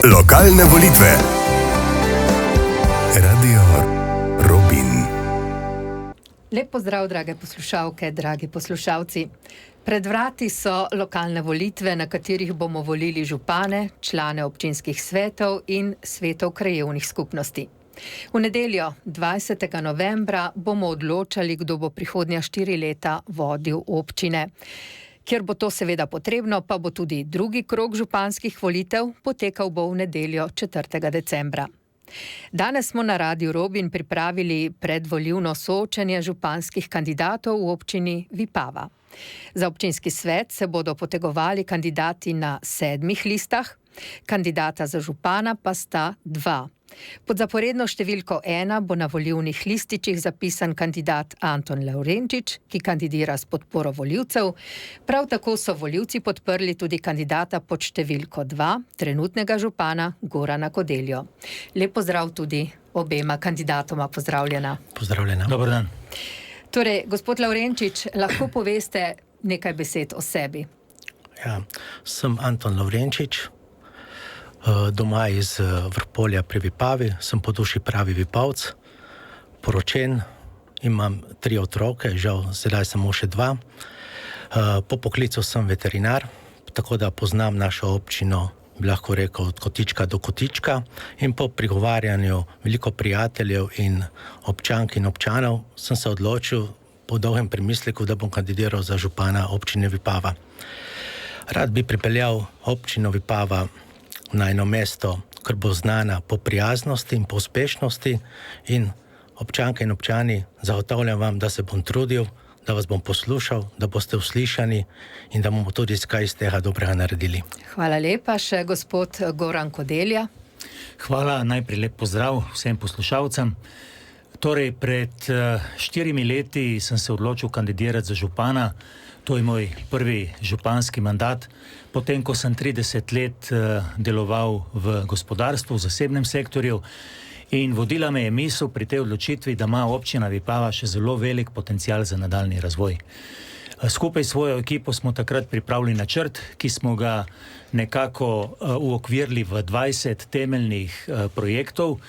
Lokalne volitve. Radio Robin. Lep pozdrav, drage poslušalke, dragi poslušalci. Pred vrati so lokalne volitve, na katerih bomo volili župane, člane občinskih svetov in svetov krajevnih skupnosti. V nedeljo 20. novembra bomo odločali, kdo bo prihodnja 4 leta vodil občine. Ker bo to seveda potrebno, pa bo tudi drugi krog županskih volitev, potekal bo v nedeljo 4. decembra. Danes smo na Radiu Robin pripravili predvolilno soočenje županskih kandidatov v občini Vipava. Za občinski svet se bodo potegovali kandidati na 7 listah, kandidata za župana pa sta 2. Pod zaporedno številko 1 bo na volilnih lističih zapisan kandidat Anton Lavrenčič, ki kandidira s podporo volivcev. Prav tako so volivci podprli tudi kandidata pod številko 2, trenutnega župana Gorana Kodeljo. Lep pozdrav tudi obema kandidatoma, pozdravljena. Pozdravljena. Dober dan. Torej, gospod Lavrenčič, lahko poveste nekaj besed o sebi? Ja, sem Anton Lavrenčič, doma iz Vrpolja pri Vipavi, sem po duši pravi Vipavc, poročen, imam 3 otroke, žal sedaj samo še 2. Po poklicu sem veterinar, tako da poznam našo občino, bi lahko rekel, od kotička do kotička, in po prigovarjanju veliko prijateljev in občank in občanov sem se odločil po dolgem premisleku, da bom kandidiral za župana občine Vipava. Rad bi pripeljal občino Vipava na eno mesto, ker bo znana po prijaznosti in po uspešnosti, in občanke in občani, zagotavljam vam, da se bom trudil, da vas bom poslušal, da boste uslišani in da bomo tudi kaj iz tega dobrega naredili. Hvala lepa. Še gospod Goran Kodelja. Hvala, najprej lep pozdrav vsem poslušalcem. Torej, pred 4 leti sem se odločil kandidirati za župana. To je moj prvi županski mandat. Potem, ko sem 30 let deloval v gospodarstvu, v zasebnem sektorju, in vodila me je misel pri tej odločitvi, da ima občina Vipava še zelo velik potencial za nadaljni razvoj. Skupaj s svojo ekipo smo takrat pripravili načrt, ki smo ga nekako uokvirili v 20 temeljnih projektov,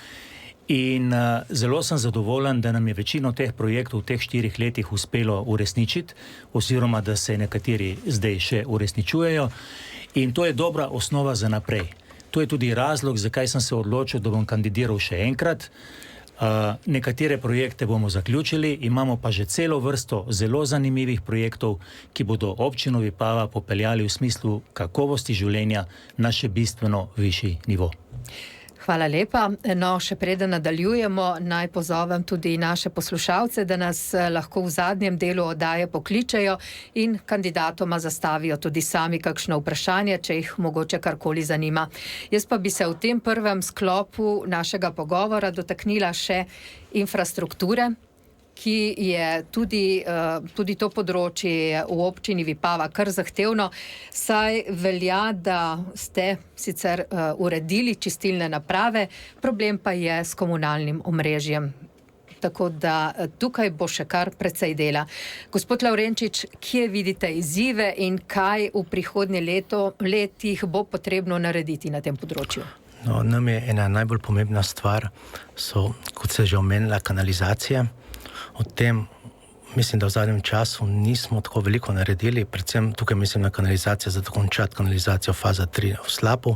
in zelo sem zadovoljen, da nam je večino teh projektov v teh 4 letih uspelo uresničiti, oziroma da se nekateri zdaj še uresničujejo, in to je dobra osnova za naprej. To je tudi razlog, zakaj sem se odločil, da bom kandidiral še enkrat. Nekatere projekte bomo zaključili, imamo pa že celo vrsto zelo zanimivih projektov, ki bodo občino Vipava popeljali v smislu kakovosti življenja na še bistveno višji nivo. Hvala lepa. No, še preden nadaljujemo, naj pozovem tudi naše poslušalce, da nas lahko v zadnjem delu oddaje pokličejo in kandidatoma zastavijo tudi sami kakšno vprašanje, če jih mogoče karkoli zanima. Jaz pa bi se v tem prvem sklopu našega pogovora dotaknila še infrastrukture, ki je tudi to področje v občini Vipava kar zahtevno, saj velja, da ste sicer uredili čistilne naprave, problem pa je s komunalnim omrežjem. Tako da tukaj bo še kar precej dela. Gospod Lavrenčič, kje vidite izzive in kaj v prihodnje letih bo potrebno narediti na tem področju? No, nam je ena najbolj pomembna stvar, kot se že omenila, kanalizacija. O tem mislim, da v zadnjem času nismo tako veliko naredili, predvsem tukaj mislim na kanalizacijo, za dokončati kanalizacijo faza 3 v Slapu,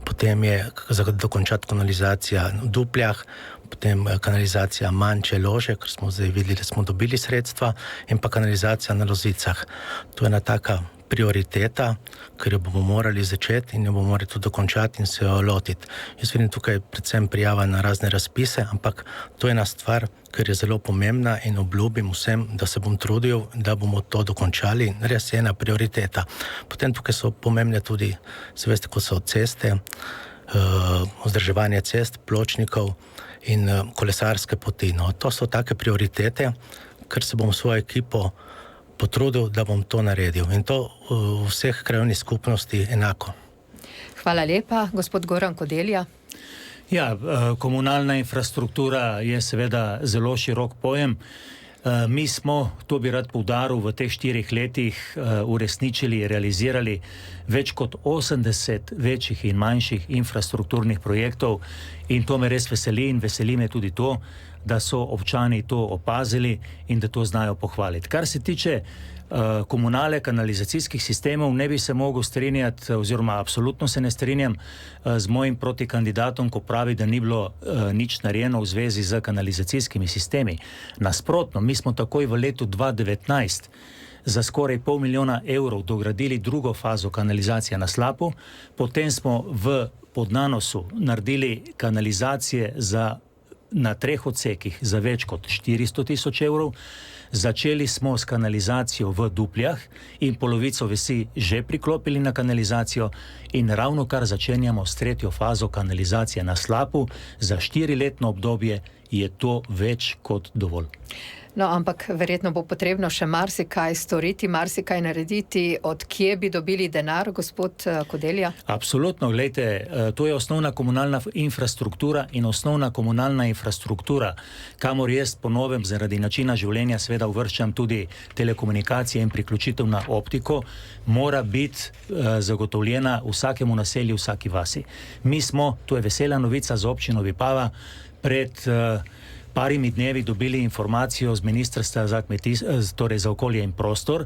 potem je za dokončati kanalizacija v Dupljah, potem kanalizacija Manče, Lože, ker smo zdaj videli, da smo dobili sredstva, in pa kanalizacija na Lozicah. To je ena taka prioriteta, ker jo bomo morali začeti in jo bomo morali tudi dokončati in se jo lotiti. Jaz vidim tukaj predvsem prijava na razne razpise, ampak to je ena stvar, ker je zelo pomembna, in obljubim vsem, da se bom trudil, da bomo to dokončali. Res je ena prioriteta. Potem tukaj so pomembne tudi, se veste, ko so ceste, vzdrževanje cest, pločnikov in kolesarske poti. No, to so take prioritete, ker se bom svojo ekipo potrudil, da bom to naredil. In to v vseh krajevnih skupnosti enako. Hvala lepa. Gospod Goran Kodelja. Ja, komunalna infrastruktura je seveda zelo širok pojem. Mi smo, to bi rad poudaril, v teh 4 letih uresničili, realizirali več kot 80 večjih in manjših infrastrukturnih projektov in to me res veseli in veseli me tudi to, da so občani to opazili in da to znajo pohvaliti. Kar se tiče komunale, kanalizacijskih sistemov, ne bi se mogel strinjati, oziroma absolutno se ne strinjam z mojim protikandidatom, ko pravi, da ni bilo nič narejeno v zvezi z kanalizacijskimi sistemi. Nasprotno, mi smo takoj v letu 2019 za skoraj 500 milijona evrov dogradili drugo fazo kanalizacije na Slapu, potem smo v Podnanosu naredili kanalizacije na 3 odsekih za več kot 400 tisoč evrov. Začeli smo s kanalizacijo v Dupljah in polovico vasi že priklopili na kanalizacijo in ravno kar začenjamo s 3. fazo kanalizacije na Slapu. Za 4-letno obdobje je to več kot dovolj. No, ampak verjetno bo potrebno še marsikaj storiti, marsikaj narediti. Od kje bi dobili denar, gospod Kodelja? Absolutno, glejte, to je osnovna komunalna infrastruktura in osnovna komunalna infrastruktura, kamor jaz po novem zaradi načina življenja seveda uvrščam tudi telekomunikacije in priključitev na optiko, mora biti zagotovljena vsakemu naselju, vsaki vasi. Mi smo, to je vesela novica za občino Vipava, pred parimi dnevi dobili informacijo z Ministrstva za torej za okolje in prostor,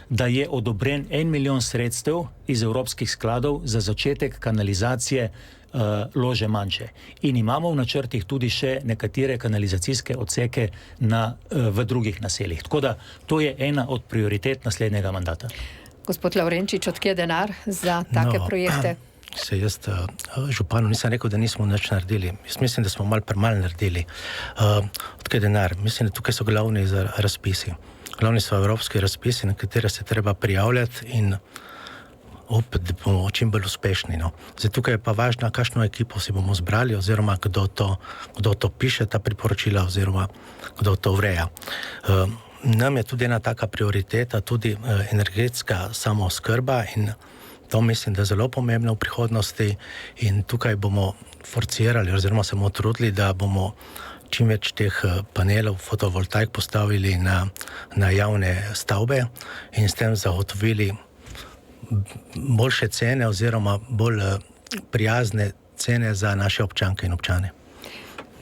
da je odobren 1 milijon sredstev iz evropskih skladov za začetek kanalizacije Lože Manče. In imamo v načrtih tudi še nekatere kanalizacijske odseke v drugih naseljih. Tako da to je ena od prioritet naslednjega mandata. Gospod Lavrenčič, od kje denar za take projekte? Se jaz županu nisem rekel, da nismo nič naredili. Jaz mislim, da smo malo premalo naredili. Odkaj denar? Mislim, da tukaj so glavni razpisi. Glavni so evropski razpisi, na katere se treba prijavljati in opet, da bomo čim bolj uspešni. No. Zdaj tukaj je pa važno, kakšno ekipo si bomo zbrali, oziroma kdo to piše, ta priporočila, oziroma kdo to ureja. Nam je tudi ena taka prioriteta, tudi energetska samooskrba in to mislim, da je zelo pomembno v prihodnosti in tukaj bomo forcirali oziroma se bomo trudili, da bomo čim več teh panelov fotovoltaik postavili na javne stavbe in s tem zagotovili boljše cene oziroma bolj prijazne cene za naše občanke in občane.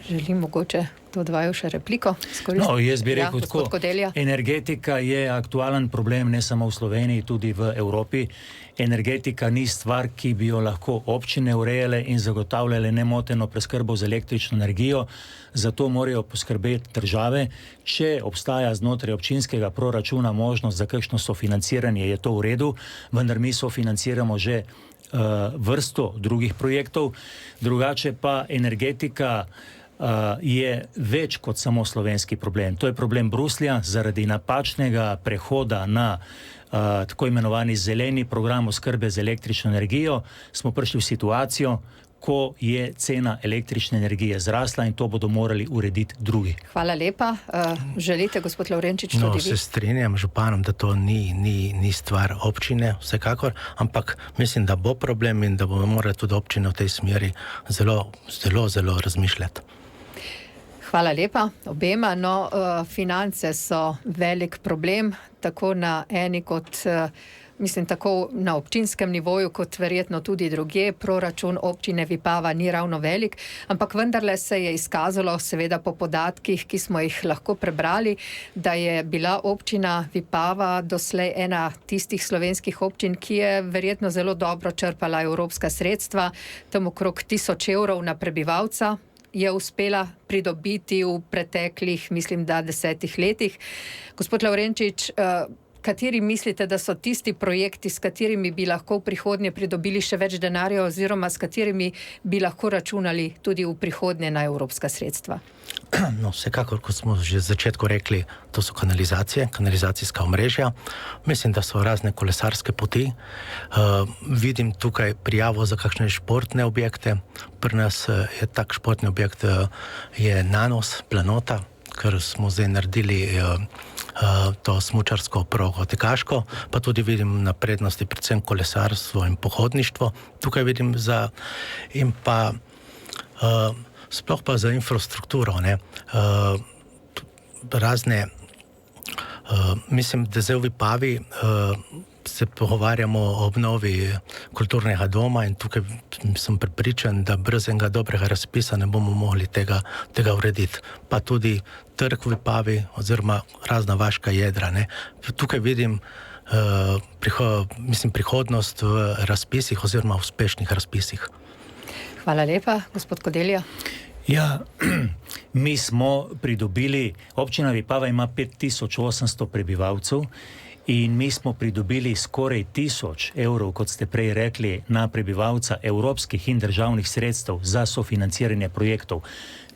Želim mogoče to dvaju še repliko. No, jaz bi rekel tako, energetika je aktualen problem ne samo v Sloveniji, tudi v Evropi. Energetika ni stvar, ki bi jo lahko občine urejale in zagotavljale nemoteno preskrbo z električno energijo, zato morajo poskrbeti države. Če obstaja znotraj občinskega proračuna možnost za kakšno sofinanciranje, je to v redu, vendar mi sofinanciramo že vrsto drugih projektov. Drugače pa energetika je več kot samo slovenski problem. To je problem Bruslja zaradi napačnega prehoda na tako imenovani zeleni program oskrbe z električno energijo. Smo prišli v situacijo, ko je cena električne energije zrasla in to bodo morali urediti drugi. Hvala lepa. Želite, gospod Lavrenčič, tudi vi? No, se strinjam z županom, da to ni stvar občine, vsekakor, ampak mislim, da bo problem in da bomo morali tudi občine v tej smeri zelo, zelo, zelo razmišljati. Hvala lepa obema. No, finance so velik problem, tako na eni kot, mislim, tako na občinskem nivoju, kot verjetno tudi drugje. Proračun občine Vipava ni ravno velik, ampak vendarle se je izkazalo, seveda po podatkih, ki smo jih lahko prebrali, da je bila občina Vipava doslej ena tistih slovenskih občin, ki je verjetno zelo dobro črpala evropska sredstva, tam okrog 1000 evrov na prebivalca je uspela pridobiti v preteklih, mislim, da 10 letih. Gospod Lavrenčič, kateri mislite, da so tisti projekti, s katerimi bi lahko v prihodnje pridobili še več denarja oziroma s katerimi bi lahko računali tudi v prihodnje na evropska sredstva? No, vsekakor, kot smo že v začetku rekli, to so kanalizacije, kanalizacijska omrežja. Mislim, da so razne kolesarske poti. Vidim tukaj prijavo za kakšne športne objekte. Pri nas je tak športni objekt, je Nanos, Planota, ker smo zdaj naredili to smučarsko progo tekaško, pa tudi vidim na prednosti predvsem kolesarstvo in pohodništvo. Tukaj vidim in pa sploh pa za infrastrukturo, razne Mislim, da zdaj v Vipavi se pogovarjamo o obnovi kulturnega doma in tukaj sem prepričan, da brez enega dobrega razpisa ne bomo mogli tega urediti. Pa tudi trg v Vipavi oziroma razna vaška jedra. Ne. Tukaj vidim prihodnost v razpisih oziroma v uspešnih razpisih. Hvala lepa, gospod Kodelja. Ja, mi smo pridobili, občina Vipava ima 5800 prebivalcev in mi smo pridobili skoraj 1000 evrov, kot ste prej rekli, na prebivalca evropskih in državnih sredstev za sofinanciranje projektov.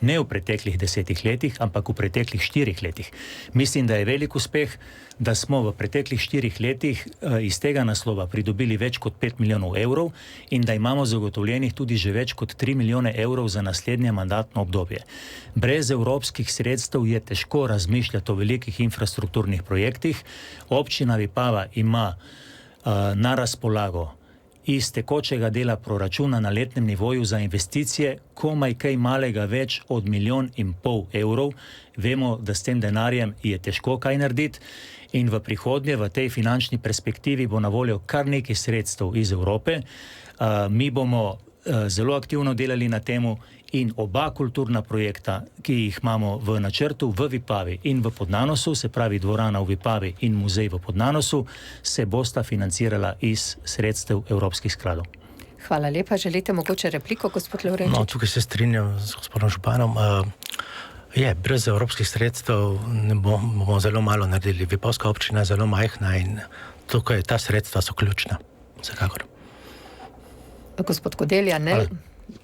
Ne v preteklih 10 letih, ampak v preteklih 4 letih. Mislim, da je velik uspeh, da smo v preteklih 4 letih iz tega naslova pridobili več kot 5 milijonov evrov in da imamo zagotovljenih tudi že več kot 3 milijone evrov za naslednje mandatno obdobje. Brez evropskih sredstev je težko razmišljati o velikih infrastrukturnih projektih. Občina Vipava ima na razpolago iz tekočega dela proračuna na letnem nivoju za investicije komaj kaj malega več od 1,5 milijona evrov. Vemo, da s tem denarjem je težko kaj narediti in v prihodnje, v tej finančni perspektivi bo na voljo kar nekaj sredstev iz Evrope. Mi bomo zelo aktivno delali na temu in oba kulturna projekta, ki jih imamo v načrtu v Vipavi in v Podnanosu, se pravi dvorana v Vipavi in muzej v Podnanosu, se bosta financirala iz sredstev evropskih skladov. Hvala lepa. Želite mogoče repliko, gospod Lavrenčič? No, tukaj se strinjam z gospodom županom. Brez evropskih sredstev bomo zelo malo naredili. Vipavska občina je zelo majhna in tukaj ta sredstva so ključna. Vsekakor. Gospod Kodelja, ne?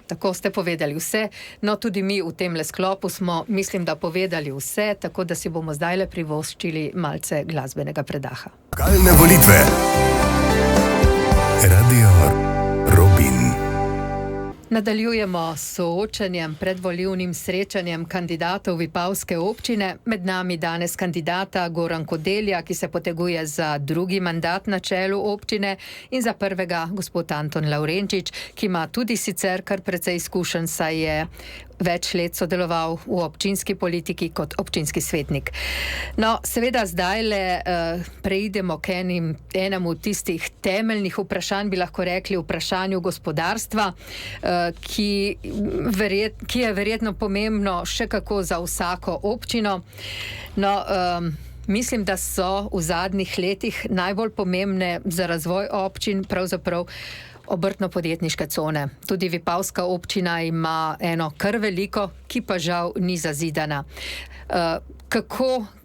Tako ste povedali vse, no tudi mi v tem sklopu smo, mislim, da povedali vse, tako da si bomo zdajle privoščili malce glasbenega predaha. Lokalne volitve. Radio Robin. Nadaljujemo s soočenjem, predvolilnim srečanjem kandidatov Vipavske občine. Med nami danes kandidata Goran Kodelja, ki se poteguje za drugi mandat na čelu občine, in za prvega gospod Anton Lavrenčič, ki ima tudi sicer kar precej izkušenj, saj je več let sodeloval v občinski politiki kot občinski svetnik. No, seveda zdajle preidemo k enemu tistih temeljnih vprašanj, bi lahko rekli vprašanju gospodarstva, ki je verjetno pomembno še kako za vsako občino. No, mislim, da so v zadnjih letih najbolj pomembne za razvoj občin pravzaprav obrtno-podjetniške cone. Tudi Vipavska občina ima eno kar veliko, ki pa žal ni zazidana.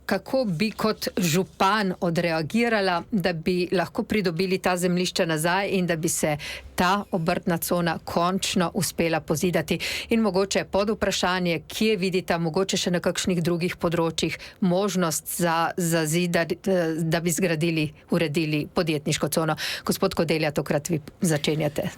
Kako bi kot župan odreagirala, da bi lahko pridobili ta zemljišča nazaj in da bi se ta obrtna cona končno uspela pozidati? In mogoče pod vprašanje, kje vidita mogoče še na kakšnih drugih področjih možnost za zidati, da bi uredili podjetniško cono. Gospod Kodelja, tokrat vi začenjate.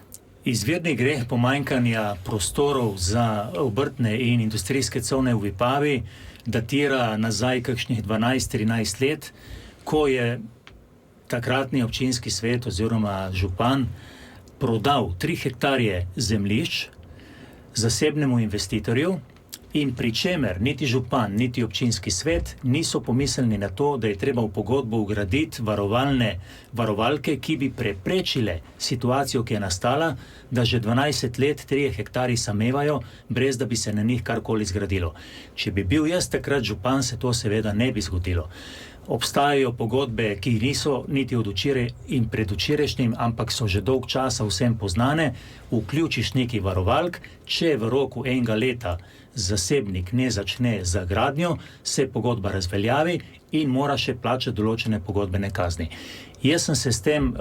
Izvirni greh pomanjkanja prostorov za obrtne in industrijske cone v Vipavi datira nazaj kakšnih 12-13 let, ko je takratni občinski svet oziroma župan prodal 3 hektarje zemljišč zasebnemu investitorju in pri čemer niti župan, niti občinski svet niso pomislili na to, da je treba v pogodbo vgraditi varovalke, ki bi preprečile situacijo, ki je nastala, da že 12 let 3 hektarji samevajo, brez da bi se na njih karkoli zgradilo. Če bi bil jaz takrat župan, se to seveda ne bi zgodilo. Obstajajo pogodbe, ki niso niti od včeraj in predvčerajšnjim, ampak so že dolg časa vsem poznane. Vključiš neki varovalk, če v roku enega leta zasebnik ne začne za gradnjo, se pogodba razveljavi in mora še plačati določene pogodbene kazni. Jaz sem se s tem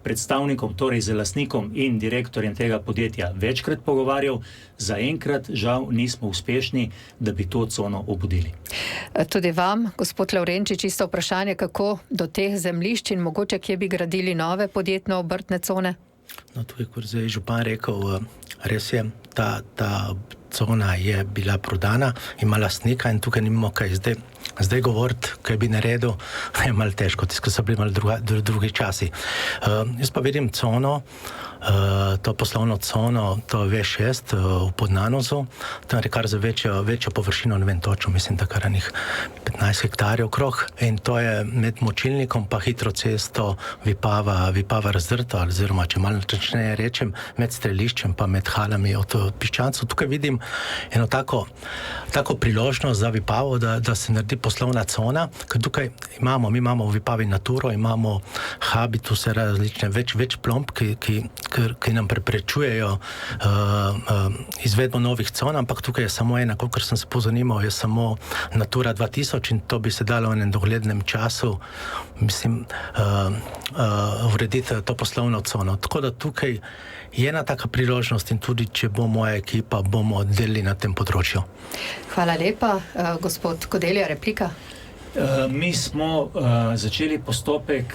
predstavnikom, torej z lastnikom in direktorjem tega podjetja večkrat pogovarjal, zaenkrat žal nismo uspešni, da bi to cono obudili. Tudi vam, gospod Lavrenčič, isto vprašanje, kako do teh zemljišč in mogoče kje bi gradili nove podjetno-obrtne cone? No, tukaj, kot je župan rekel, res je, ta cona je bila prodana, ima lastnika in tukaj nimamo kaj. Zdaj, Zdaj govoriti, kaj bi naredil, je malo težko, tisto so bili malo drugi časi. Jaz pa vidim cono, to poslovno cono, to V6 v Podnanozu, tam je kar za večjo površino, ne vem točno, mislim, da kar enih 15 hektarjev okrog, in to je med Močilnikom pa hitro cesto Vipava razdrta, oziroma, če malo točneje rečem, med streliščem pa med halami od Piščancev. Tukaj vidim eno tako priložnost za Vipavo, da se naredi poslovna cona, ker tukaj mi imamo v Vipavi Naturo, imamo habituse različne, več plomb, ki nam preprečujejo izvedbo novih con, ampak tukaj je samo ena, kolikor sem se pozanimal, je samo Natura 2000 in to bi se dalo v enem doglednem času, mislim, urediti to poslovno cono. Tako da tukaj je ena taka priložnost in tudi, če bo moja ekipa, bomo delili na tem področju. Hvala lepa. Gospod Kodelja, replika? Mi smo začeli postopek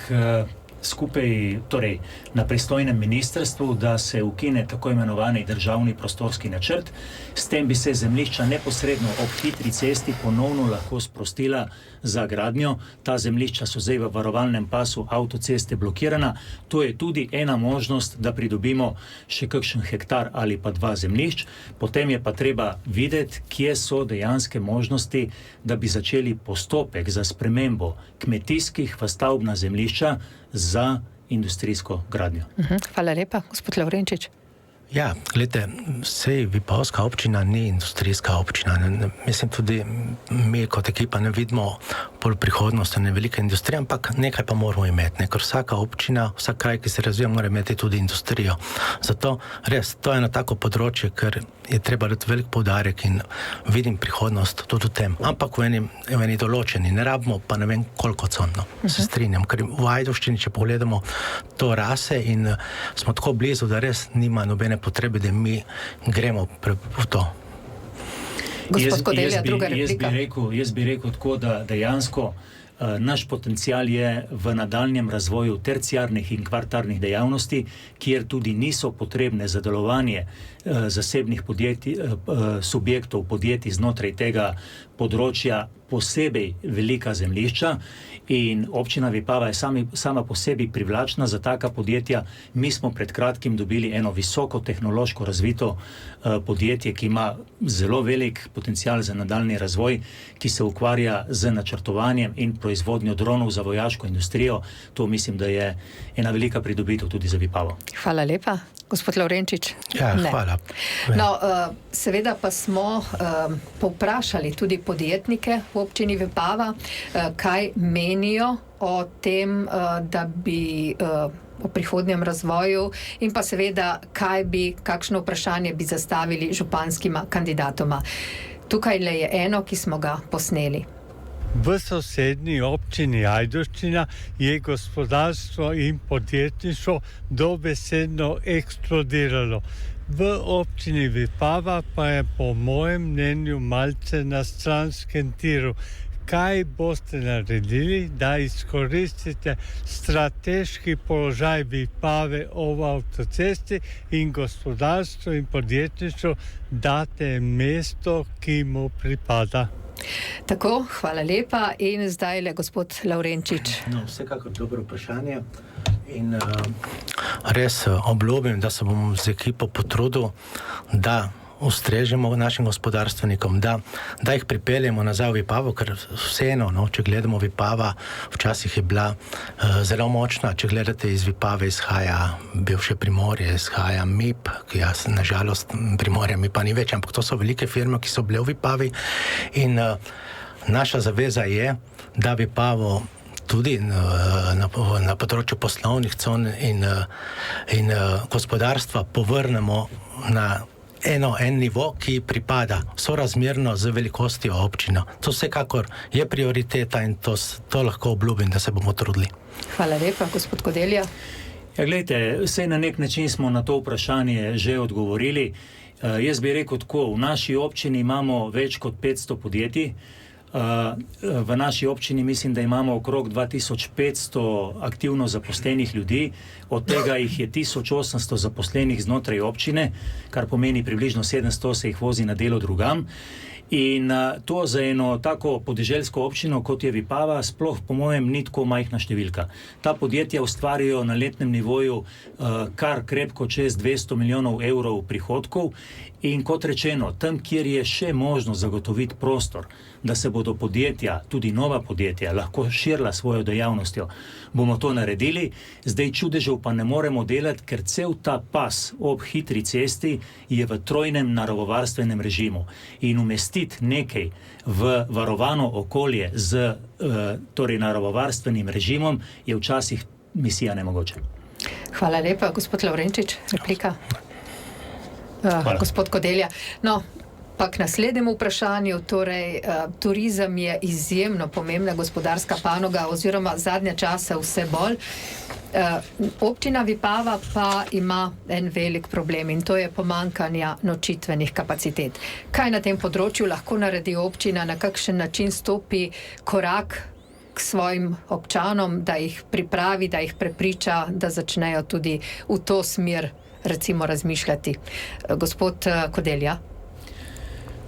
skupaj, torej na pristojnem ministrstvu, da se ukine tako imenovani državni prostorski načrt. S tem bi se zemljišča neposredno ob hitri cesti ponovno lahko sprostila za gradnjo. Ta zemljišča so zdaj v varovalnem pasu avtoceste blokirana. To je tudi ena možnost, da pridobimo še kakšen hektar ali pa 2 zemljišč. Potem je pa treba videti, kje so dejanske možnosti, da bi začeli postopek za spremembo kmetijskih v stavbna zemljišča za industrijsko gradnjo. Hvala lepa. Gospod Lavrenčič. Ja, gledajte, sej Vipavska občina ni industrijska občina. Mislim, tudi mi kot ekipa ne vidimo pol prihodnosti, ne velike industrije, ampak nekaj pa moramo imeti. Ker vsaka občina, vsak kraj, ki se razvija, mora imeti tudi industrijo. Zato res, to je na tako področje, ker je treba dati velik poudarek in vidim prihodnost tudi v tem. Ampak v eni določeni, ne rabimo pa ne vem koliko conno. Se strinjam, ker v Ajdovščini, če pogledamo, to rase in smo tako blizu, da res nima nobene potrebe, da mi gremo v to. Gospod Kodelja, druga replika. Jaz bi rekel tako, da dejansko naš potencial je v nadaljnjem razvoju terciarnih in kvartarnih dejavnosti, kjer tudi niso potrebne za delovanje zasebnih subjektov, podjetij znotraj tega področja posebej velika zemljišča in občina Vipava je sama po sebi privlačna za taka podjetja. Mi smo pred kratkim dobili eno visoko tehnološko razvito podjetje, ki ima zelo velik potencial za nadaljni razvoj, ki se ukvarja z načrtovanjem in proizvodnjo dronov za vojaško industrijo. To mislim, da je ena velika pridobitev tudi za Vipavo. Hvala lepa. Gospod Lavrenčič? Ja, hvala. No, seveda pa smo povprašali tudi podjetnike v občini Vipava, kaj menijo o tem, da bi o prihodnjem razvoju in pa seveda, kakšno vprašanje bi zastavili županskima kandidatoma. Tukaj le je eno, ki smo ga posneli. V sosednji občini Ajdovščina je gospodarstvo in podjetništvo dobesedno eksplodiralo. V občini Vipava pa je po mojem mnenju malce na stranskem tiru. Kaj boste naredili, da izkoristite strateški položaj Vipave ob avtocesti in gospodarstvo in podjetništvo date mesto, ki mu pripada? Tako, hvala lepa. In zdaj le gospod Lavrenčič. No, vsekakor dobro vprašanje. In res obljubim, da se bom z ekipo potrudil, da ustrežemo našim gospodarstvenikom, da jih pripeljemo nazaj v Vipavo, ker vseeno, če gledamo Vipava, včasih je bila zelo močna. Če gledate iz Vipave, izhaja bivše Primorje, izhaja MIP, ki jaz nažalost Primorja mi pa ni več, ampak to so velike firme, ki so bile v Vipavi. In naša zaveza je, da Vipavo tudi na področju poslovnih con in gospodarstva povrnemo na en nivo, ki pripada sorazmerno z velikostjo občina. To vsekakor je prioriteta in to lahko obljubim, da se bomo trudili. Hvala lepa, gospod Kodelja. Ja, gledajte, vsej na nek način smo na to vprašanje že odgovorili. Jaz bi rekel tako, v naši občini imamo več kot 500 podjetij. V naši občini mislim, da imamo okrog 2500 aktivno zaposlenih ljudi, od tega jih je 1800 zaposlenih znotraj občine, kar pomeni približno 700 se jih vozi na delo drugam. In to za eno tako podeželsko občino, kot je Vipava, sploh po mojem ni tako majhna številka. Ta podjetja ustvarijo na letnem nivoju kar krepko čez 200 milijonov evrov prihodkov in kot rečeno, tam, kjer je še možno zagotoviti prostor, da se bodo podjetja, tudi nova podjetja, lahko širila svojo dejavnostjo, bomo to naredili. Zdaj čudežev pa ne moremo delati, ker cel ta pas ob hitri cesti je v trojnem naravovarstvenem režimu. In umestiti nekaj v varovano okolje z torej naravovarstvenim režimom je včasih misija nemogoča. Hvala lepa. Gospod Lavrenčič, replika? Gospod Kodelja. No, pa k naslednjemu vprašanju, torej turizem je izjemno pomembna gospodarska panoga oziroma zadnje čase vse bolj. Občina Vipava pa ima en velik problem in to je pomanjkanja nočitvenih kapacitet. Kaj na tem področju lahko naredi občina, na kakšen način stopi korak k svojim občanom, da jih pripravi, da jih prepriča, da začnejo tudi v to smer recimo razmišljati? Gospod Kodelja.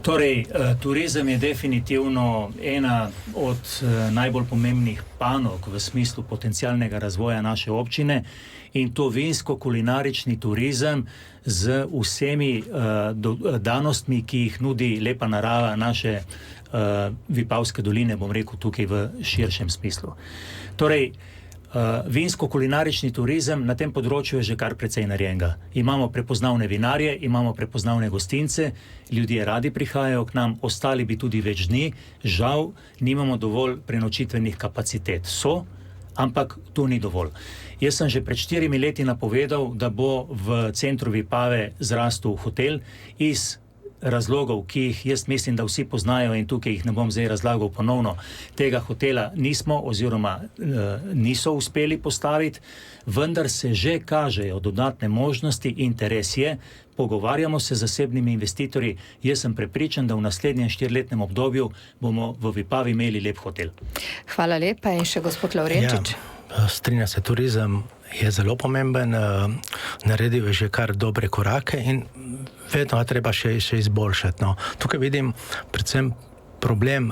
Torej, turizem je definitivno ena od najbolj pomembnih panog v smislu potencialnega razvoja naše občine in to vinsko-kulinarični turizem z vsemi danostmi, ki jih nudi lepa narava naše Vipavske doline, bom rekel tukaj v širšem smislu. Torej, vinsko-kulinarični turizem na tem področju je že kar precej narejenega. Imamo prepoznavne vinarje, imamo prepoznavne gostince, ljudje radi prihajajo k nam, ostali bi tudi več dni, žal nimamo dovolj prenočitvenih kapacitet. Ampak to ni dovolj. Jaz sem že pred 4 leti napovedal, da bo v centru Vipave zrastel hotel iz razlogov, ki jih jaz mislim, da vsi poznajo in tukaj jih ne bom zdaj razlagal ponovno. Tega hotela nismo oziroma niso uspeli postaviti, vendar se že kažejo dodatne možnosti, interes je, pogovarjamo se z zasebnimi investitorji, jaz sem prepričan, da v naslednjem 4-letnem obdobju bomo v Vipavi imeli lep hotel. Hvala lepa in še gospod Lavrenčič. Ja, strinjam se, turizem je zelo pomemben, naredil je že kar dobre korake in vedno ga treba še izboljšati. No. Tukaj vidim predvsem problem,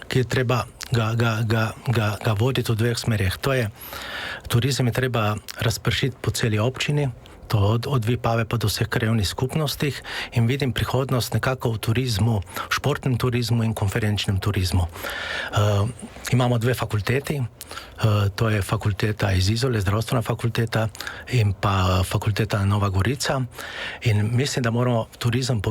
ki je treba ga voditi v dveh smerih. To je, turizem je treba razpršiti po celi občini, to od Vipave pa do vseh krajevnih skupnostih in vidim prihodnost nekako v turizmu, v športnem turizmu in konferenčnem turizmu. Imamo dve fakulteti, to je fakulteta iz Izole, zdravstvena fakulteta in pa fakulteta Nova Gorica in mislim, da moramo turizem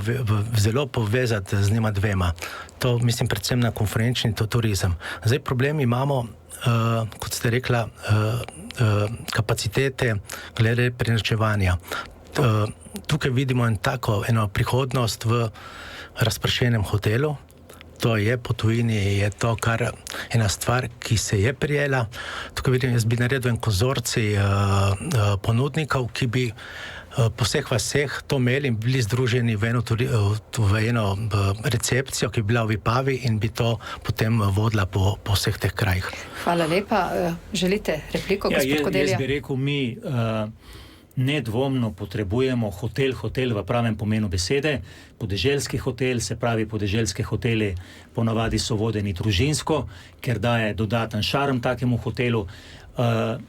zelo povezati z njima dvema. To mislim predvsem na konferenčni turizem. Zdaj problem imamo, kot ste rekla, kapacitete glede prenočevanja. Tukaj vidimo eno prihodnost v razpršenem hotelu. To je po tujini, je to kar ena stvar, ki se je prijela. Tukaj vidim, jaz bi naredil en konzorcij ponudnikov, ki bi po vseh vaseh to imeli in bili združeni v eno recepcijo, ki bi bila v Vipavi in bi to potem vodila po vseh teh krajih. Hvala lepa. Želite repliko, gospod Kodelja? Jaz bi rekel, mi nedvomno potrebujemo hotel v pravem pomenu besede. Podeželski hotel, se pravi podeželske hoteli ponavadi so vodeni družinsko, ker daje dodaten šarm takemu hotelu.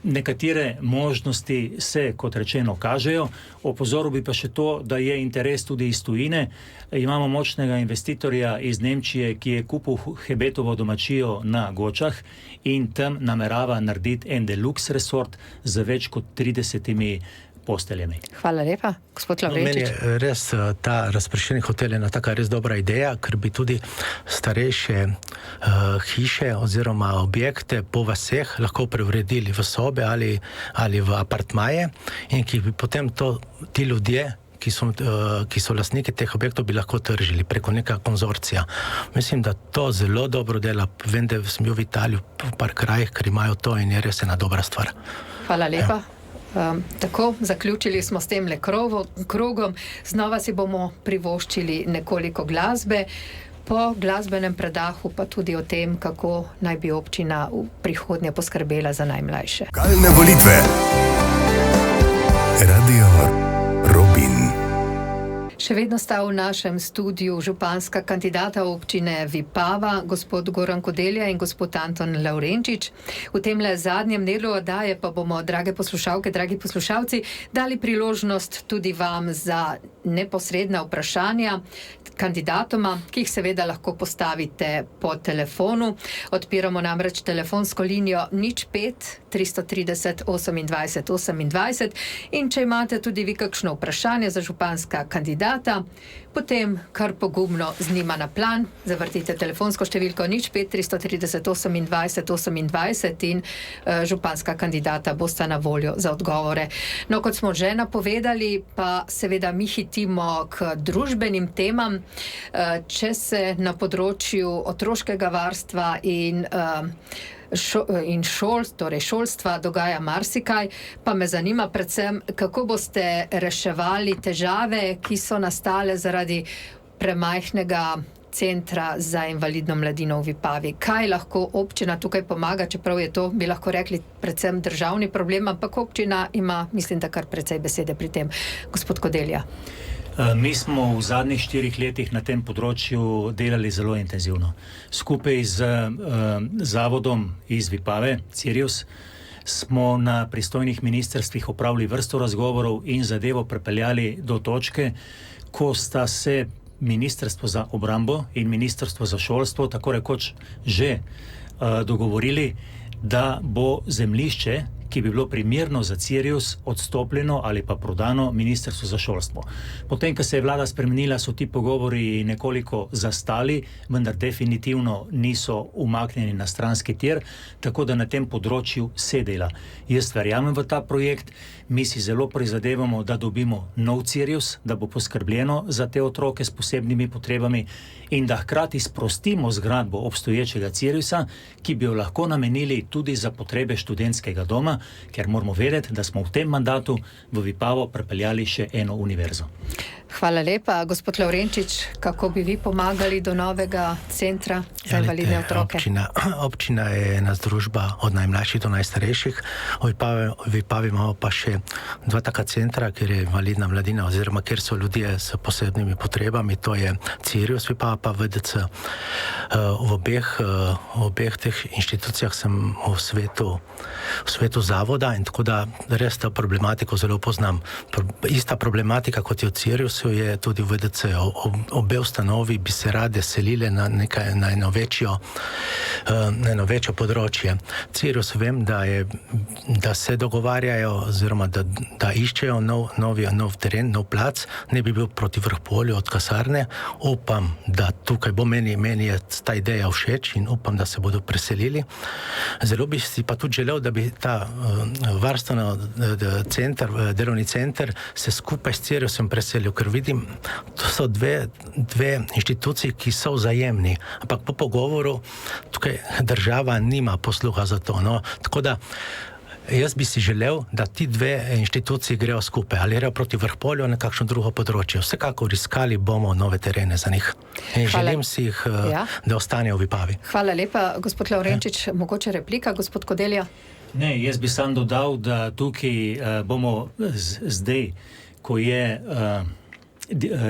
Nekatere možnosti se, kot rečeno, kažejo. Opozoril bi pa še to, da je interes tudi iz tujine. Imamo močnega investitorja iz Nemčije, ki je kupil Hebetovo domačijo na Gočah in tam namerava narediti en deluxe resort z več kot 30 posteljami. Hvala lepa. Gospod Lavrenčič. Meni je res ta razpršeni hotel ena taka res dobra ideja, ker bi tudi starejše hiše oziroma objekte po vaseh lahko preuredili v sobe ali v apartmaje in ki bi potem ti ljudje, ki so lastniki teh objektov, bi lahko tržili preko nekega konzorcija. Mislim, da to zelo dobro dela. Vem, da sem bil v Italiji v par krajih, ker imajo to in je res ena dobra stvar. Hvala lepa. Ja. Tako, zaključili smo s tem krogom. Znova si bomo privoščili nekoliko glasbe. Po glasbenem predahu pa tudi o tem, kako naj bi občina v prihodnje poskrbela za najmlajše. Lokalne volitve. Radio Robin. Še vedno sta v našem studiu županska kandidata občine Vipava, gospod Goran Kodelja in gospod Anton Lavrenčič. V temle zadnjem delu oddaje pa bomo, drage poslušalke, dragi poslušalci, dali priložnost tudi vam za neposredna vprašanja kandidatoma, ki jih seveda lahko postavite po telefonu. Odpiramo namreč telefonsko linijo 05 330 28 28 in če imate tudi vi kakšno vprašanje za županska kandidata, potem kar pogumno z njima na plan, zavrtite telefonsko številko 05 330 28 28 in županska kandidata bosta na voljo za odgovore. No, kot smo že napovedali, pa seveda mi hitimo k družbenim temam. Če se na področju otroškega varstva in šolstva dogaja marsikaj, pa me zanima predvsem, kako boste reševali težave, ki so nastale zaradi premajhnega centra za invalidno mladino v Vipavi. Kaj lahko občina tukaj pomaga, čeprav je to, bi lahko rekli, predvsem državni problem, ampak občina ima, mislim, da kar precej besede pri tem. Gospod Kodelja. Mi smo v zadnjih 4 letih na tem področju delali zelo intenzivno. Skupaj z zavodom iz Vipave, Cirius, smo na pristojnih ministrstvih opravili vrsto razgovorov in zadevo prepeljali do točke, ko sta se Ministrstvo za obrambo in Ministrstvo za šolstvo tako rekoč že dogovorili, da bo zemljišče, ki bi bilo primerno za Cirius, odstopljeno ali pa prodano Ministrstvu za šolstvo. Potem, ko se je vlada spremenila, so ti pogovori nekoliko zastali, vendar definitivno niso umaknjeni na stranski tir, tako da na tem področju se dela. Jaz verjamem v ta projekt, mi si zelo prizadevamo, da dobimo nov Cirius, da bo poskrbljeno za te otroke s posebnimi potrebami in da hkrati sprostimo zgradbo obstoječega Ciriusa, ki bi jo lahko namenili tudi za potrebe študentskega doma, ker moramo vedeti, da smo v tem mandatu v Vipavo prepeljali še eno univerzo. Hvala lepa. Gospod Lavrenčič, kako bi vi pomagali do novega centra za invalidne otroke? Občina je ena združba od najmlajših do najstarejših. V Vipavi imamo pa še 2 taka centra, kjer je invalidna mladina oziroma kjer so ljudje s posebnimi potrebami. To je Cirius Vipava pa VDC. V obeh teh inštitucijah sem v svetu zavoda in tako da res ta problematiko zelo poznam. Ista problematika kot je v Ciriusu je tudi v VDC. Obe ustanovi bi se rade selile na eno večjo področje. Cirius vem, da se dogovarjajo oziroma da iščejo nov teren, nov plac, ne bi bil proti Vrhpolju od kasarne. Upam, da tukaj bo meni je ta ideja všeč in upam, da se bodo preselili. Zelo bi si pa tudi želel, da bi ta varstveno center, delovni center se skupaj s Ciriusom preselil, ker vidim, to so dve inštituciji, ki so vzajemni, ampak po pogovoru tukaj država nima posluha za to. No? Tako da jaz bi si želel, da ti dve inštituciji grejo skupaj, ali grejo proti Vrhpolju na kakšno drugo področje. Vsekakor iskali bomo nove terene za njih. In želim si jih, da ostanejo v Vipavi. Hvala lepa, gospod Lavrenčič. Mogoče replika, gospod Kodelja? Ne, jaz bi sam dodal, da tukaj bomo zdaj, ko je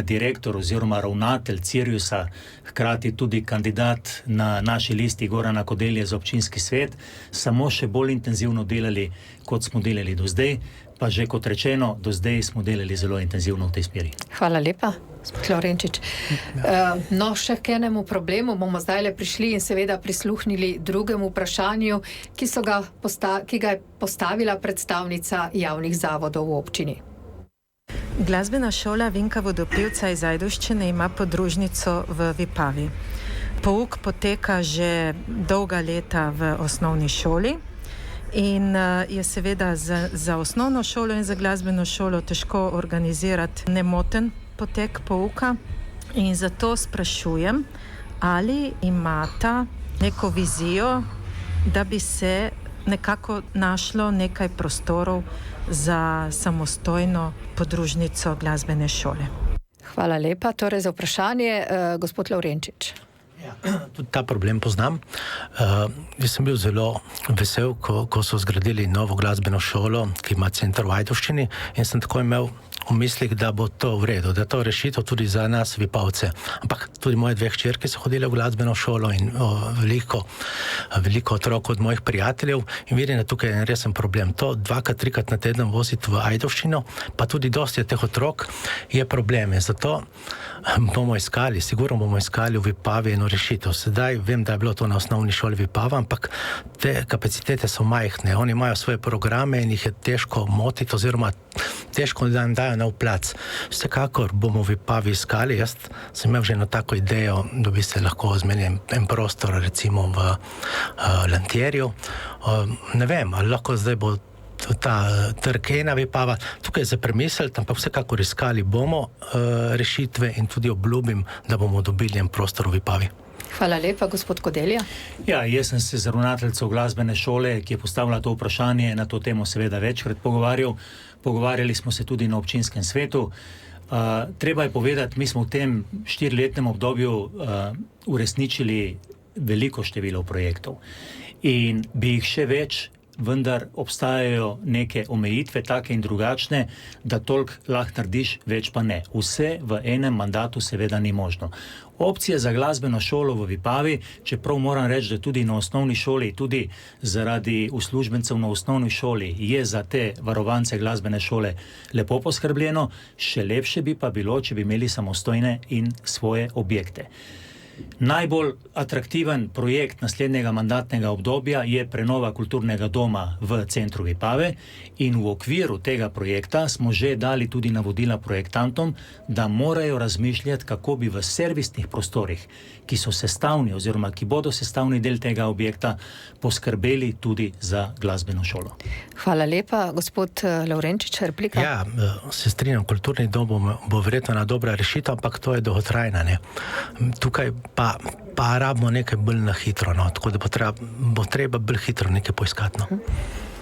direktor oziroma ravnatelj Ciriusa, hkrati tudi kandidat na naši listi Gorana Kodelje za občinski svet, samo še bolj intenzivno delali, kot smo delali do zdaj, pa že kot rečeno, do zdaj smo delali zelo intenzivno v tej smeri. Hvala lepa, gospod Lavrenčič. No, še k enemu problemu bomo zdaj prišli in seveda prisluhnili drugemu vprašanju, ki ga je postavila predstavnica javnih zavodov v občini. Glasbena šola Vinka Vodopivca iz Ajdovščine ima podružnico v Vipavi. Pouk poteka že dolga leta v osnovni šoli in je seveda za osnovno šolo in za glasbeno šolo težko organizirati nemoten potek pouka in zato sprašujem, ali imata neko vizijo, da bi se nekako našlo nekaj prostorov za samostojno podružnico glasbene šole. Hvala lepa. Torej za vprašanje, gospod Lavrenčič. Tudi ta problem poznam. Jaz sem bil zelo vesel, ko so zgradili novo glasbeno šolo, ki ima center v Ajdovščini in sem tako imel v mislih, da bo to v redu, da je to rešitev tudi za nas Vipavce. Ampak tudi moje dve hčerke so hodile v glasbeno šolo in veliko otrok od mojih prijateljev in vidim, da tukaj je resen problem. To 2-3 na teden voziti v Ajdovščino, pa tudi dosti teh otrok je probleme. Zato sigurno bomo iskali v Vipavi eno rešitev. Sedaj vem, da je bilo to na osnovni šoli Vipava, ampak te kapacitete so majhne. Oni imajo svoje programe in jih je težko motiti oziroma težko, da jim dajo na plac. Vsekakor bomo v Vipavi iskali. Jaz sem imel že eno tako idejo, da bi se lahko zmenil en prostor recimo v Lantjerju. Ne vem, ali lahko zdaj bo ta trg ena Vipava. Tukaj je za premisliti, ampak vsekakor iskali bomo rešitve in tudi obljubim, da bomo dobili en prostor v Vipavi. Hvala lepa, gospod Kodelja. Ja, jaz sem se z ravnateljico glasbene šole, ki je postavila to vprašanje, na to temo seveda večkrat pogovarjal. Pogovarjali smo se tudi na občinskem svetu. Treba je povedati, mi smo v tem 4-letnem obdobju uresničili veliko število projektov in bi jih še več, vendar obstajajo neke omejitve, take in drugačne, da toliko lahko narediš, več pa ne. Vse v enem mandatu seveda ni možno. Opcija za glasbeno šolo v Vipavi, čeprav moram reči, da tudi na osnovni šoli, tudi zaradi uslužbencev na osnovni šoli je za te varovance glasbene šole lepo poskrbljeno, še lepše bi pa bilo, če bi imeli samostojne in svoje objekte. Najbolj atraktiven projekt naslednjega mandatnega obdobja je prenova kulturnega doma v centru Vipave in v okviru tega projekta smo že dali tudi navodila projektantom, da morajo razmišljati, kako bi v servisnih prostorih, ki so sestavni oziroma ki bodo sestavni del tega objekta, poskrbeli tudi za glasbeno šolo. Hvala lepa. Gospod Lavrenčič, replika? Ja, se strinjam, kulturni dom bo verjetno ena dobra rešitev, ampak to je dolgotrajna, ne. Tukaj pa rabimo nekaj bolj na hitro, no. Tako da bo treba bolj hitro nekaj poiskati, no.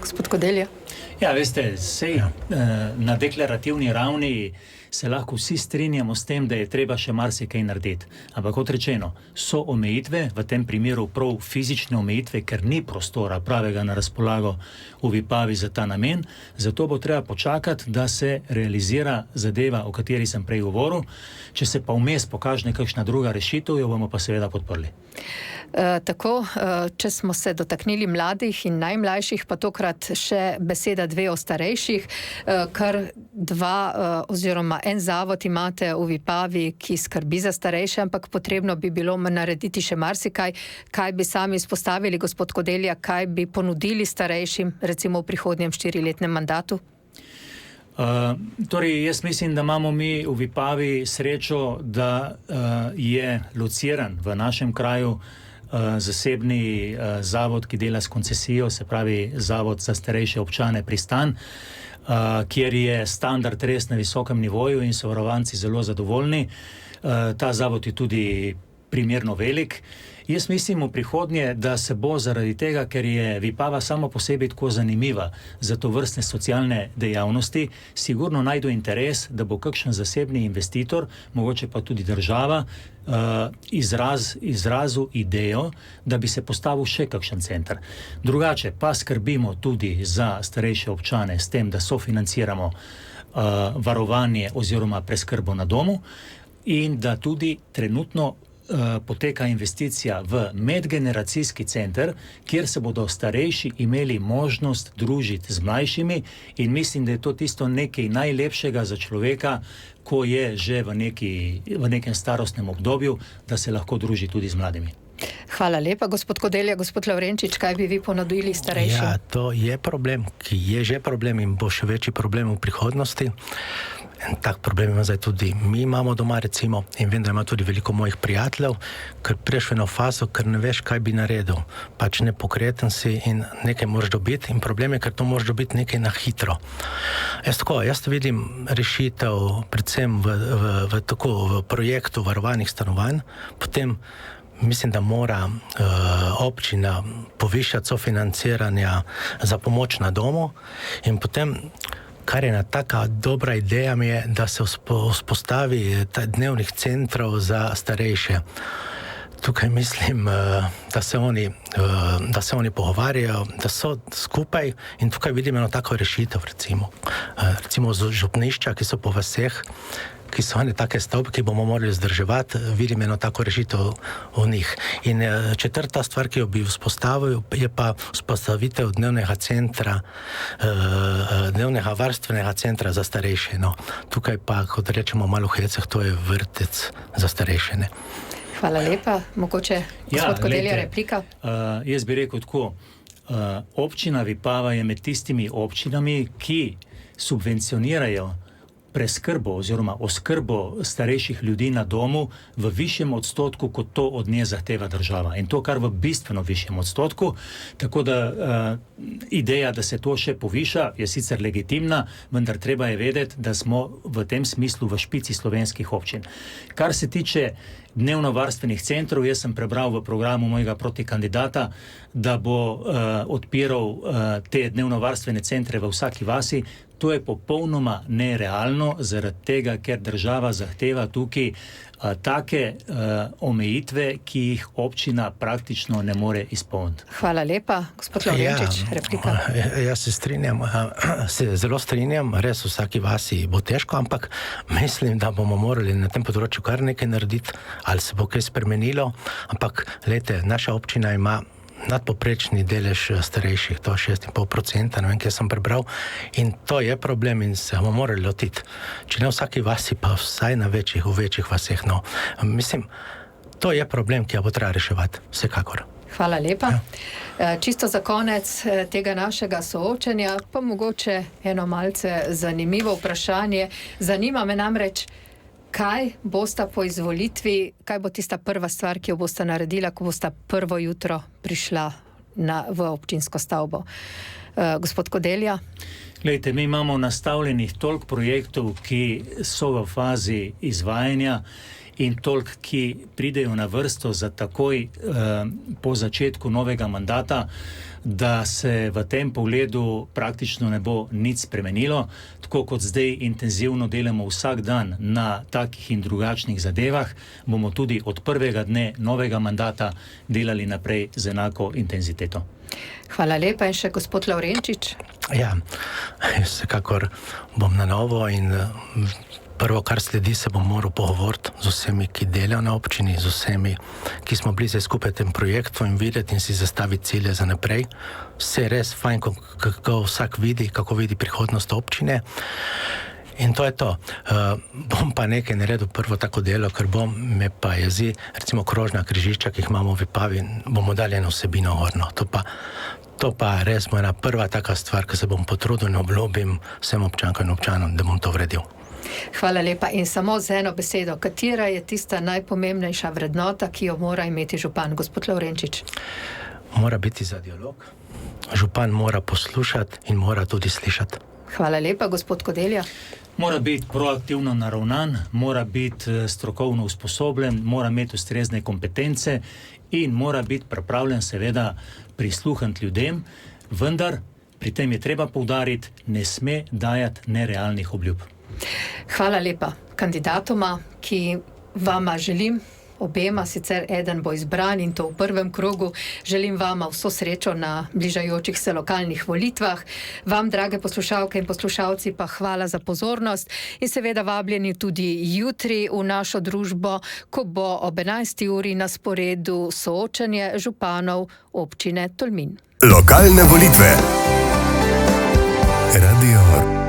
Gospod Kodelja? Ja, veste, na deklarativni ravni se lahko vsi strinjamo s tem, da je treba še marsikaj narediti. Ampak kot rečeno, so omejitve, v tem primeru prav fizične omejitve, ker ni prostora pravega na razpolago v Vipavi za ta namen, zato bo treba počakati, da se realizira zadeva, o kateri sem prej govoril. Če se pa vmes pokaže kakšna druga rešitev, jo bomo pa seveda podprli. Če smo se dotaknili mladih in najmlajših, pa tokrat še beseda dve o starejših, kar oziroma en zavod imate v Vipavi, ki skrbi za starejše, ampak potrebno bi bilo narediti še marsikaj. Kaj bi sami izpostavili, gospod Kodelja, kaj bi ponudili starejšim, recimo v prihodnjem 4-letnem mandatu? Jaz mislim, da imamo mi v Vipavi srečo, da je lociran v našem kraju zasebni zavod, ki dela s koncesijo, se pravi Zavod za starejše občane Pristan, kjer je standard res na visokem nivoju in so varovanci zelo zadovoljni. Ta zavod je tudi primerno velik. Jaz mislim v prihodnje, da se bo zaradi tega, ker je Vipava samo po sebi tako zanimiva za to vrstne socialne dejavnosti, sigurno najdu interes, da bo kakšen zasebni investitor, mogoče pa tudi država, izrazil idejo, da bi se postavil še kakšen center. Drugače pa skrbimo tudi za starejše občane s tem, da sofinanciramo varovanje oziroma preskrbo na domu in da tudi trenutno poteka investicija v medgeneracijski center, kjer se bodo starejši imeli možnost družiti z mlajšimi in mislim, da je to tisto nekaj najlepšega za človeka, ko je že v nekem starostnem obdobju, da se lahko druži tudi z mladimi. Hvala lepa, gospod Kodelja. Gospod Lavrenčič, kaj bi vi ponudili starejšim? Ja, to je problem, ki je že problem in bo še večji problem v prihodnosti. En tak problem ima zdaj tudi mi imamo doma, recimo, in vem, da ima tudi veliko mojih prijateljev, ker prejš v eno fazo, ker ne veš, kaj bi naredil. Pač nepokreten si in nekaj moraš dobiti in problem je, ker to moraš dobiti nekaj na hitro. Jaz vidim rešitev predvsem v projektu varovanih stanovanj, potem mislim, da mora občina povišati sofinanciranja za pomoč na domu in potem kar je ena taka dobra ideja mi je, da se vzpostavi dnevnih centrov za starejše. tukaj mislim, da se oni pogovarjajo, da so skupaj in tukaj vidimo eno tako rešitev, recimo župnišča, ki so po vaseh, ki so ene take stavbe, ki bomo morali vzdrževati, vidim eno tako rešitev v njih. In četrta stvar, ki jo bi vzpostavil, je pa vzpostavitev dnevnega centra, dnevnega varstvenega centra za starejše. No, tukaj pa, kot rečemo malo v heceh, to je vrtec za starejše. Hvala lepa. Mogoče gospod Kodelja, replika? Jaz bi rekel tako, občina Vipava je med tistimi občinami, ki subvencionirajo preskrbo oziroma oskrbo starejših ljudi na domu v višjem odstotku, kot to od nje zahteva država. In to kar v bistveno višjem odstotku. Tako da ideja, da se to še poviša, je sicer legitimna, vendar treba je vedeti, da smo v tem smislu v špici slovenskih občin. Kar se tiče dnevno-varstvenih centrov, jaz sem prebral v programu mojega protikandidata, da bo odpiral te dnevno-varstvene centre v vsaki vasi. To je popolnoma nerealno, zaradi tega, ker država zahteva tukaj take omejitve, ki jih občina praktično ne more izpolniti. Hvala lepa. Gospod Lovrenčič, replika. Jaz se zelo strinjam, res v vsaki vasi bo težko, ampak mislim, da bomo morali na tem področju kar nekaj narediti, ali se bo kaj spremenilo, ampak glejte, naša občina ima nadpoprečni delež starejših, to 6,5%, ne vem, kje sem prebral, in to je problem in se bomo morali lotiti. Če ne v vsaki vasi, pa vsaj v večjih vaseh. No, mislim, to je problem, ki ga bo treba reševati, vsekakor. Hvala lepa. Čisto za konec tega našega soočenja, pa mogoče eno malce zanimivo vprašanje. Zanima me namreč, kaj bosta po izvolitvi, kaj bo tista prva stvar, ki jo bosta naredila, ko bosta prvo jutro prišla v občinsko stavbo. Gospod Kodelja? Glejte, mi imamo nastavljenih toliko projektov, ki so v fazi izvajanja in toliko, ki pridejo na vrsto za takoj po začetku novega mandata, da se v tem pogledu praktično ne bo nič spremenilo. Tako kot zdaj intenzivno delamo vsak dan na takih in drugačnih zadevah, bomo tudi od prvega dne novega mandata delali naprej z enako intenziteto. Hvala lepa. In še gospod Lovrenčič? Ja, vsekakor bom na novo in prvo, kar sledi, se bom moral pogovoriti z vsemi, ki delajo na občini, z vsemi, ki smo bili zdaj skupaj tem projektu in videti in si zastaviti cilje za naprej. Vse je res fajn, kako vsak vidi, kako vidi prihodnost občine. In to je to. Bom pa nekaj naredil prvo tako delo, ker me pa jezi, recimo krožna križišča, ki jih imamo v Vipavi, bomo dali eno vsebino gorno. To pa res moja prva taka stvar, ki se bom potrudil in obljubim vsem občankam in občanom, da bom to vredil. Hvala lepa. In samo z eno besedo, katera je tista najpomembnejša vrednota, ki jo mora imeti župan? Gospod Lovrenčič. Mora biti za dialog. Župan mora poslušati in mora tudi slišati. Hvala lepa. Gospod Kodelja. Mora biti proaktivno naravnan, mora biti strokovno usposobljen, mora imeti ustrezne kompetence in mora biti pripravljen seveda prisluhniti ljudem, vendar pri tem je treba poudariti, ne sme dajati nerealnih obljub. Hvala lepa kandidatoma, ki vama želim, obema, sicer eden bo izbran in to v prvem krogu, želim vama vso srečo na bližajočih se lokalnih volitvah. Vam, drage poslušalke in poslušalci, pa hvala za pozornost in seveda vabljeni tudi jutri v našo družbo, ko bo ob 11. uri na sporedu soočenje županov občine Tolmin. Lokalne volitve. Radio